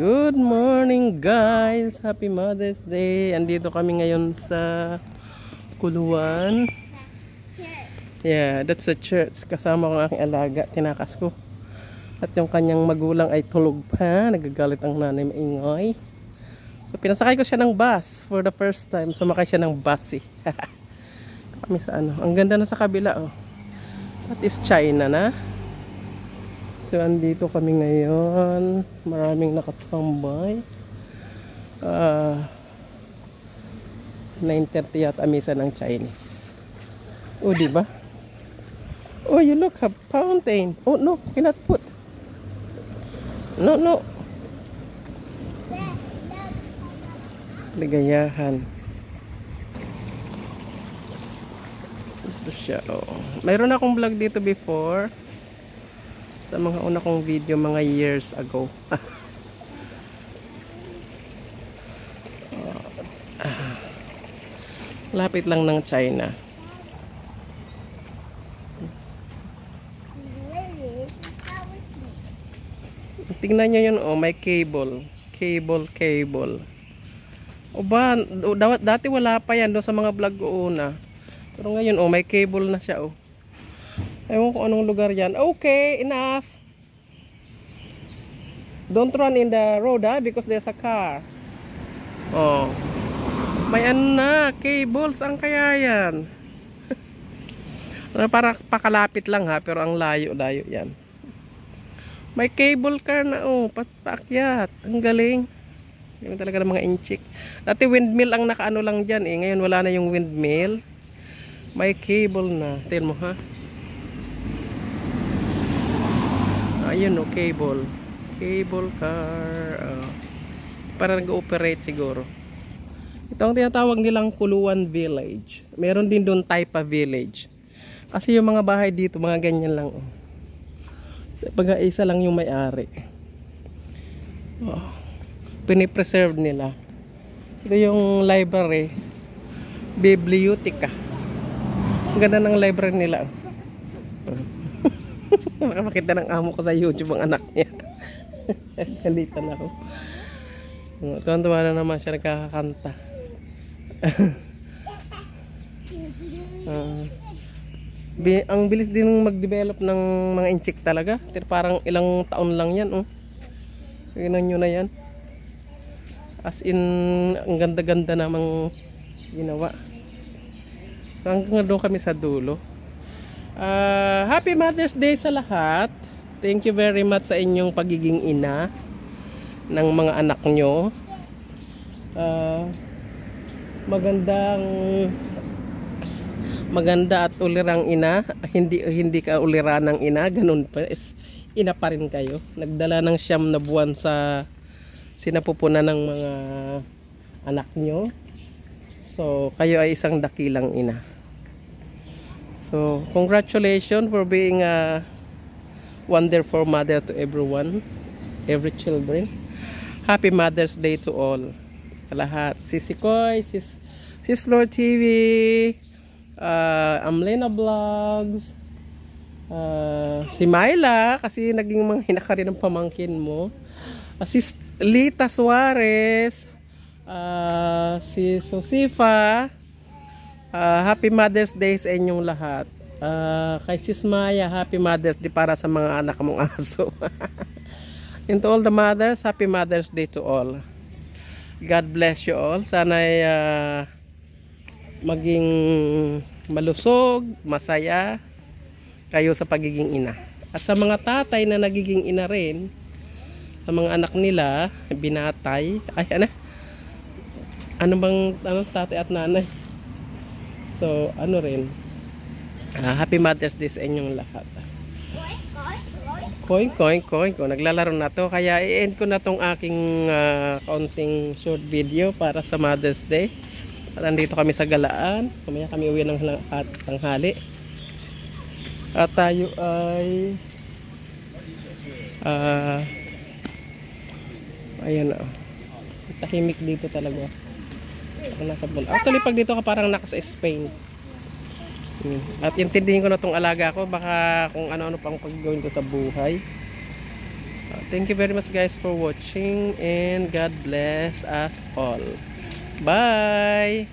Good morning guys! Happy Mother's Day! Andito kami ngayon sa Kuluan. Yeah, that's a church. Kasama ko ang aking alaga, tinakas ko. At yung kanyang magulang ay tulog pa. Nagagalit ang nanay, maingay. So pinasakay ko siya ng bus for the first time. Sumakay siya ng bus eh. Kami sa ano. Ang ganda na sa kabila oh. That is China na. So, andito kami ngayon. Maraming nakatambay. 9:30 yata misa ng Chinese. Oh, diba? Oh, you look, a fountain. Oh, no, cannot put. No. Ligayahan. Ito siya, oh. Mayroon akong vlog dito before. Sa mga una kong video mga years ago. Lapit lang ng China. Tingnan nyo yun, oh, may cable. Cable. O ba, dati wala pa yan doon sa mga vlog ko una. Pero ngayon, oh, may cable na siya, oh. Ewan ko anong lugar yan. Okay, enough. Don't run in the road, because there's a car. Oh. May ano na, cables ang kaya yan. Para pakalapit lang pero ang layo-layo yan. May cable car na, oh, paakyat. Ang galing. Yung talaga ng mga inchik. Dati windmill ang nakaano lang dyan eh. Ngayon wala na yung windmill. May cable na. Tingnan mo ha. Ayun o, cable car. Para nag-ooperate siguro. Ito ang tinatawag nilang Kuluan Village. Meron din doon Taipa Village. Kasi yung mga bahay dito, mga ganyan lang oh. Pag-isa lang yung may-ari. Oh. Pinipreserve nila. Ito yung library. Biblioteca. Ang ganda ng library nila. Makakakita ng amo ko sa YouTube ang anak niya. Kalita na ako. Tuwan-tuwa na naman siya nagkakakanta. Ang bilis din mag-develop ng mga inchik talaga. Parang ilang taon lang yan. Oh. Tingnan nyo na yan. As in, ang ganda-ganda namang ginawa. So hanggang doon kami sa dulo. Happy Mother's Day sa lahat. Thank you very much sa inyong pagiging ina ng mga anak nyo. Maganda at ulirang ina. Hindi ka uliran ng ina. Ganun pa. Ina pa rin kayo. Nagdala ng 9 na buwan sa sinapupunan ng mga anak nyo. So kayo ay isang dakilang ina. So, congratulations for being a wonderful mother to everyone, every children. Happy Mother's Day to all. Lahat. Sis Koy, Sis Floor TV, Amlena Vlogs, si Myla, kasi naging mga hinaka rin ng pamangkin mo. Sis Lita Suarez, si Sosifa. Happy Mother's Day sa inyong lahat. Kay Sis Maya, Happy Mother's Day para sa mga anak mong aso. And to all the mothers, Happy Mother's Day to all. God bless you all. Sana ay maging malusog, masaya kayo sa pagiging ina. At sa mga tatay na nagiging ina rin, sa mga anak nila, binatay. Ay, ano bang tatay at nanay? So, ano rin. Happy Mother's Day sa inyong lahat. Koing. Naglalaro na to. Kaya i-end ko na tong aking kaunting short video para sa Mother's Day. At andito kami sa Galaan. Kamaya kami uwi ng tanghali. At tayo ay ayan na. Tahimik dito talaga. Actually, pag dito ka parang naka sa Spain. At intindihin ko na itong alaga ko. Baka kung ano-ano pang paggawin ko sa buhay. Thank you very much guys for watching and God bless us all. Bye!